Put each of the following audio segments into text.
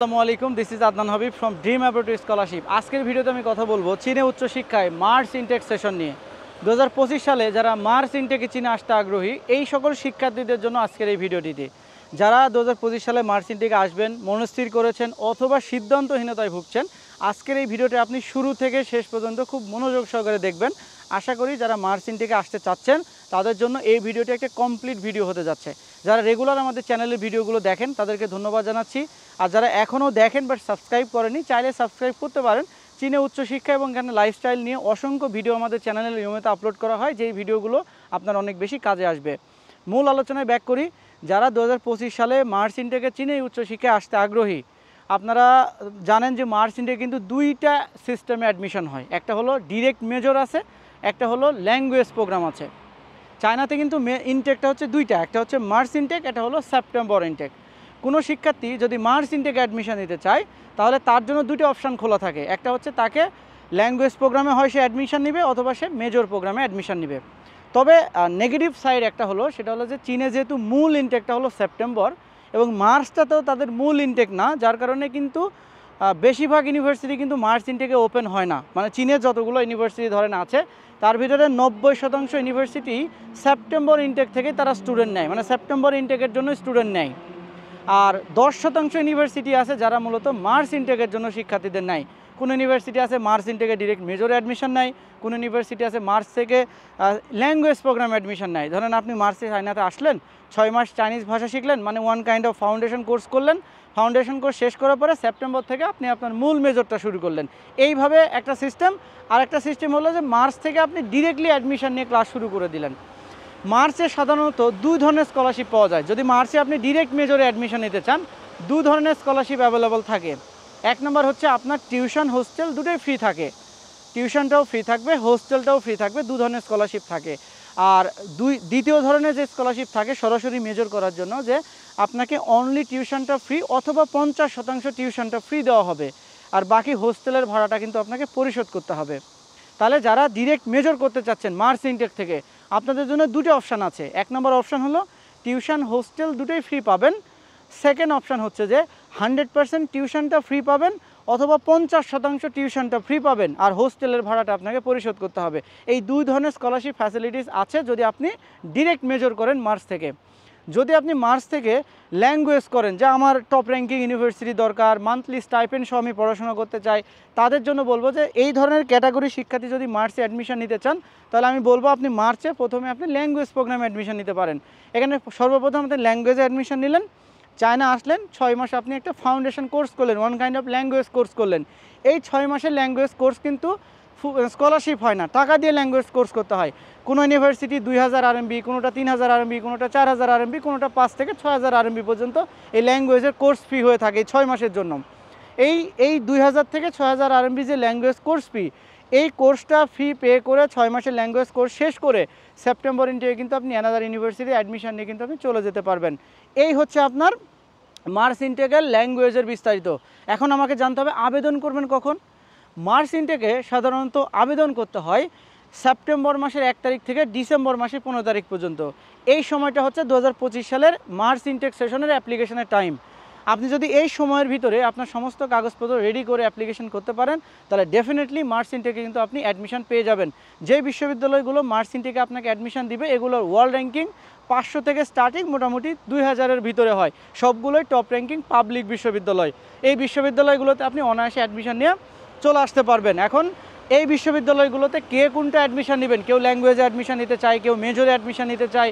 আসসালামু আলাইকুম, this is Adnan Habib from dream abroad scholarship. আজকের ভিডিওতে আমি কথা বলবো চীনে উচ্চশিক্ষায় মার্চ ইনটেক সেশন নিয়ে। 2025 সালে যারা মার্চ ইনটেকে চীনে আসতে আগ্রহী এই সকল শিক্ষার্থীদের জন্য আজকের এই ভিডিওটিতে। যারা 2025 সালে মার্চ ইনটেকে আসবেন মনস্থির করেছেন অথবা সিদ্ধান্তহীনতায় ভুগছেন, আজকের এই ভিডিওটি আপনি শুরু থেকে শেষ পর্যন্ত খুব মনোযোগ সহকারে দেখবেন। আশা করি যারা মার্চ ইনটেকে আসতে চাচ্ছেন তাদের জন্য এই ভিডিওটি একটা কমপ্লিট ভিডিও হতে যাচ্ছে। যারা রেগুলার আমাদের চ্যানেলের ভিডিওগুলো দেখেন তাদেরকে ধন্যবাদ জানাচ্ছি। আর যারা এখনও দেখেন বাট সাবস্ক্রাইব করেনি, চাইলে সাবস্ক্রাইব করতে পারেন। চীনে উচ্চশিক্ষা এবং এখানে লাইফস্টাইল নিয়ে অসংখ্য ভিডিও আমাদের চ্যানেলে নিয়মিত আপলোড করা হয়, যেই ভিডিওগুলো আপনার অনেক বেশি কাজে আসবে। মূল আলোচনায় ব্যাক করি। যারা 2025 সালে মার্চ ইনটেকে চীনে উচ্চশিক্ষায় আসতে আগ্রহী, আপনারা জানেন যে মার্চ ইনটেকে কিন্তু দুইটা সিস্টেমে অ্যাডমিশন হয়। একটা হলো ডিরেক্ট মেজর আছে, একটা হলো ল্যাঙ্গুয়েজ প্রোগ্রাম আছে। চায়নাতে কিন্তু ইনটেকটা হচ্ছে দুইটা, একটা হচ্ছে মার্চ ইনটেক, একটা হলো সেপ্টেম্বর ইনটেক। কোনো শিক্ষার্থী যদি মার্চ ইনটেকে অ্যাডমিশন নিতে চায় তাহলে তার জন্য দুটো অপশান খোলা থাকে। একটা হচ্ছে তাকে ল্যাঙ্গুয়েজ প্রোগ্রামে হয় সে অ্যাডমিশন নেবে, অথবা সে মেজর প্রোগ্রামে অ্যাডমিশন নেবে। তবে নেগেটিভ সাইড একটা হলো, সেটা হলো যে চীনে যেহেতু মূল ইনটেকটা হলো সেপ্টেম্বর এবং মার্চটাতেও তাদের মূল ইনটেক না, যার কারণে কিন্তু বেশিরভাগ ইউনিভার্সিটি কিন্তু মার্চ ইনটেকে ওপেন হয় না। মানে চীনের যতগুলো ইউনিভার্সিটি ধরেন আছে তার ভিতরে 90% ইউনিভার্সিটি সেপ্টেম্বর ইনটেক থেকে তারা স্টুডেন্ট নেয়, মানে সেপ্টেম্বর ইনটেকের জন্য স্টুডেন্ট নেয়। আর 10% ইউনিভার্সিটি আছে যারা মূলত মার্চ ইনটেকের জন্য শিক্ষার্থীদের নেয়। কোনো ইউনিভার্সিটি আছে মার্চ ইনটেকে ডিরেক্ট মেজরে অ্যাডমিশন নেয়, কোনো ইউনিভার্সিটি আছে মার্চ থেকে ল্যাঙ্গুয়েজ প্রোগ্রামে অ্যাডমিশন নেয়। ধরেন আপনি মার্চে চায়নাতে আসলেন, 6 মাস চাইনিজ ভাষা শিখলেন, মানে one kind of foundation course করলেন। ফাউন্ডেশন কোর্স শেষ করার পরে সেপ্টেম্বর থেকে আপনি আপনার মূল মেজরটা শুরু করলেন। এইভাবে একটা সিস্টেম। আর একটা সিস্টেম হলো যে মার্চ থেকে আপনি ডিরেক্টলি অ্যাডমিশন নিয়ে ক্লাস শুরু করে দিলেন। মার্চে সাধারণত দুই ধরনের স্কলারশিপ পাওয়া যায়। যদি মার্চে আপনি ডিরেক্ট মেজরে অ্যাডমিশন নিতে চান, দুই ধরনের স্কলারশিপ অ্যাভেলেবল থাকে। এক নম্বর হচ্ছে আপনার টিউশন হোস্টেল দুটোই ফ্রি থাকে, টিউশনটাও ফ্রি থাকবে, হোস্টেলটাও ফ্রি থাকবে, দু ধরনের স্কলারশিপ থাকে। আর দ্বিতীয় ধরনের যে স্কলারশিপ থাকে সরাসরি মেজর করার জন্য, যে আপনাকে অনলি টিউশনটা ফ্রি অথবা 50% টিউশনটা ফ্রি দেওয়া হবে, আর বাকি হোস্টেলের ভাড়াটা কিন্তু আপনাকে পরিশোধ করতে হবে। তাহলে যারা ডিরেক্ট মেজর করতে চাচ্ছেন মার্চ ইনটেক থেকে, আপনাদের জন্য দুটো অপশান আছে। এক নম্বর অপশান হলো টিউশন হোস্টেল দুটোই ফ্রি পাবেন। সেকেন্ড অপশান হচ্ছে যে 100% টিউশনটা ফ্রি পাবেন, অথবা 50% টিউশনটা ফ্রি পাবেন, আর হোস্টেলের ভাড়াটা আপনাকে পরিশোধ করতে হবে। এই দুই ধরনের স্কলারশিপ ফ্যাসিলিটিস আছে যদি আপনি ডিরেক্ট মেজর করেন মার্চ থেকে। যদি আপনি মার্চ থেকে ল্যাঙ্গুয়েজ করেন, যে আমার টপ র্যাঙ্কিং ইউনিভার্সিটি দরকার, মান্থলি স্টাইপেন্ড সহ আমি পড়াশোনা করতে চাই, তাদের জন্য বলবো যে এই ধরনের ক্যাটাগরি শিক্ষার্থী যদি মার্চে অ্যাডমিশন নিতে চান, তাহলে আমি বলবো আপনি মার্চে প্রথমে আপনি ল্যাঙ্গুয়েজ প্রোগ্রামে অ্যাডমিশন নিতে পারেন। এখানে সর্বপ্রথম আপনি ল্যাঙ্গুয়েজে অ্যাডমিশন নিলেন, চায়না আসলেন, 6 মাস আপনি একটা ফাউন্ডেশন কোর্স করলেন, one kind of language course করলেন। এই 6 মাসের ল্যাঙ্গুয়েজ কোর্স কিন্তু স্কলারশিপ হয় না, টাকা দিয়ে ল্যাঙ্গুয়েজ কোর্স করতে হয়। কোনো ইউনিভার্সিটি 2000 RMB, কোনোটা 3000 RMB, কোনোটা 4000 RMB, কোনোটা 5 থেকে 6000 RMB পর্যন্ত এই ল্যাঙ্গুয়েজের কোর্স ফি হয়ে থাকে 6 মাসের জন্য। এই 2000 থেকে 6000 RMB যে ল্যাঙ্গুয়েজ কোর্স ফি, এই কোর্সটা ফি পে করে 6 মাসের ল্যাঙ্গুয়েজ কোর্স শেষ করে সেপ্টেম্বর ইনটেকে কিন্তু আপনি অ্যানাদার ইউনিভার্সিটি অ্যাডমিশন নিয়ে কিন্তু আপনি চলে যেতে পারবেন। এই হচ্ছে আপনার মার্চ ইনটেকের ল্যাঙ্গুয়েজের বিস্তারিত। এখন আমাকে জানতে হবে আবেদন করবেন কখন। মার্চ ইনটেকে সাধারণত আবেদন করতে হয় সেপ্টেম্বর মাসের 1 তারিখ থেকে ডিসেম্বর মাসের 15 তারিখ পর্যন্ত। এই সময়টা হচ্ছে 2025 সালের মার্চ ইনটেক সেশনের অ্যাপ্লিকেশনের টাইম। আপনি যদি এই সময়ের ভিতরে আপনার সমস্ত কাগজপত্র রেডি করে অ্যাপ্লিকেশন করতে পারেন, তাহলে ডেফিনেটলি মার্চ ইনটেকে কিন্তু আপনি অ্যাডমিশন পেয়ে যাবেন। যে বিশ্ববিদ্যালয়গুলো মার্চ ইনটেকে আপনাকে অ্যাডমিশন দিবে এগুলোর ওয়ার্ল্ড র্যাঙ্কিং 500 থেকে স্টার্টিং মোটামুটি 2000-এর ভিতরে হয়। সবগুলোই টপ র্যাঙ্কিং পাবলিক বিশ্ববিদ্যালয়। এই বিশ্ববিদ্যালয়গুলোতে আপনি অনায়াসে অ্যাডমিশন নিয়ে চলে আসতে পারবেন। এখন এই বিশ্ববিদ্যালয়গুলোতে কে কোনটা অ্যাডমিশন নেবেন, কেউ ল্যাঙ্গুয়েজে অ্যাডমিশন নিতে চায়, কেউ মেজরে অ্যাডমিশন নিতে চায়,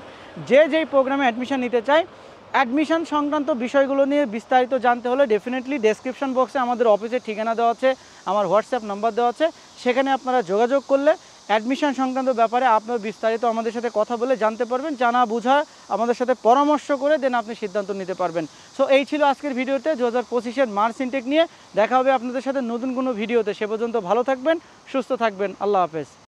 যেই প্রোগ্রামে অ্যাডমিশন নিতে চায়, অ্যাডমিশন সংক্রান্ত বিষয়গুলো নিয়ে বিস্তারিত জানতে হলে ডেফিনেটলি ডেসক্রিপশন বক্সে আমাদের অফিসের ঠিকানা দেওয়া আছে, আমার হোয়াটসঅ্যাপ নাম্বার দেওয়া আছে, সেখানে আপনারা যোগাযোগ করলে অ্যাডমিশন সংক্রান্ত ব্যাপারে আপনার বিস্তারিত আমাদের সাথে কথা বলে জানতে পারবেন, জানা বুঝা আমাদের সাথে পরামর্শ করে দেন আপনি সিদ্ধান্ত নিতে পারবেন। সো এই ছিল আজকের ভিডিওতে 2025-এর মার্চ ইনটেক নিয়ে। দেখা হবে আপনাদের সাথে নতুন কোনো ভিডিওতে। সে পর্যন্ত ভালো থাকবেন, সুস্থ থাকবেন। আল্লাহ হাফেজ।